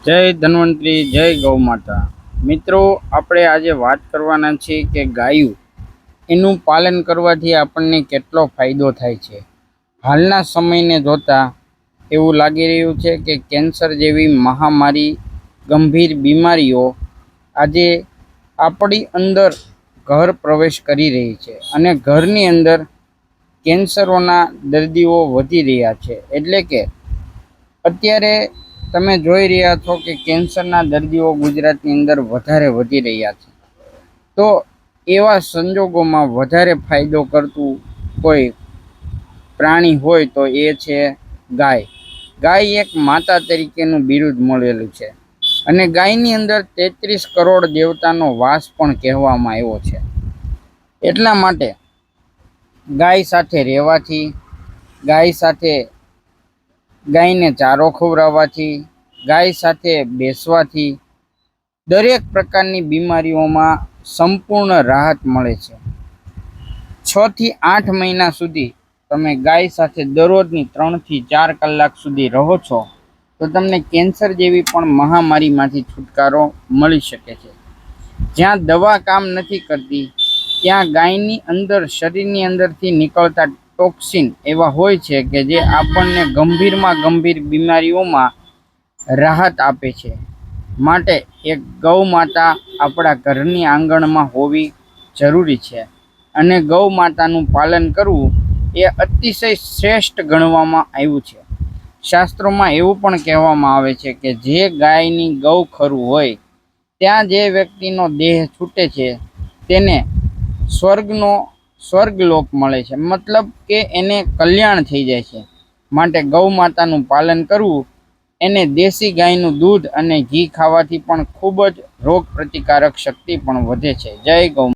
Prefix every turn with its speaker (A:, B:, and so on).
A: જય ધન્વંતરી, જય ગૌ માતા। મિત્રો, આપણે આજે વાત કરવાના છીએ કે ગાયું એનું પાલન કરવાથી આપણને કેટલો ફાયદો થાય છે। હાલના સમયને જોતા એવું લાગી રહ્યું છે કે કેન્સર જેવી મહામારી, ગંભીર બીમારીઓ આજે આપણી અંદર ઘર પ્રવેશ કરી રહી છે અને ઘરની અંદર કેન્સરોના દર્દીઓ વધી રહ્યા છે। એટલે કે અત્યારે તમે જોઈ રહ્યા છો કે કેન્સરના દર્દીઓ ગુજરાતની અંદર વધારે વધી રહ્યા છે। તો એવા સંજોગોમાં વધારે ફાયદો કરતું કોઈ પ્રાણી હોય તો એ છે ગાય। ગાય એક માતા તરીકેનું બિરુદ મળેલું છે અને ગાયની અંદર 33 કરોડ દેવતાનો વાસ પણ કહેવામાં આવ્યો છે। એટલા માટે ગાય સાથે રહેવાથી, ગાય સાથે ગાયને ચારો ખવડાવવાથી, ગાય સાથે બેસવાથી દરેક પ્રકારની બીમારીઓમાં સંપૂર્ણ રાહત મળે છે। 6 થી 8 મહિના સુધી તમે ગાય સાથે દરરોજની 3 થી 4 કલાક સુધી રહો છો તો તમને કેન્સર જેવી પણ મહામારીમાંથી છુટકારો મળી શકે છે। જ્યાં દવા કામ નથી કરતી ત્યાં ગાયની અંદર, શરીરની અંદરથી નીકળતા ટોક્સિન એવા હોય છે કે જે આપણને ગંભીરમાં ગંભીર બીમારીઓમાં રાહત આપે છે। માટે એક ગૌ માતા આપણા ઘરની આંગણમાં હોવી જરૂરી છે અને ગૌ માતાનું પાલન કરવું એ અતિશય શ્રેષ્ઠ ગણવામાં આવ્યું છે। શાસ્ત્રોમાં એવું પણ કહેવામાં આવે છે કે જે ગાયની ગૌ ખરું હોય ત્યાં જે વ્યક્તિનો દેહ છૂટે છે તેને સ્વર્ગલોક મળે છે, મતલબ કે એને કલ્યાણ થઈ જાય છે। માટે ગૌ માતાનું પાલન કરવું, એને દેશી ગાયનું દૂધ અને ઘી ખાવાથી પણ ખૂબ જ રોગ પ્રતિકારક શક્તિ પણ વધે છે। જય ગૌ।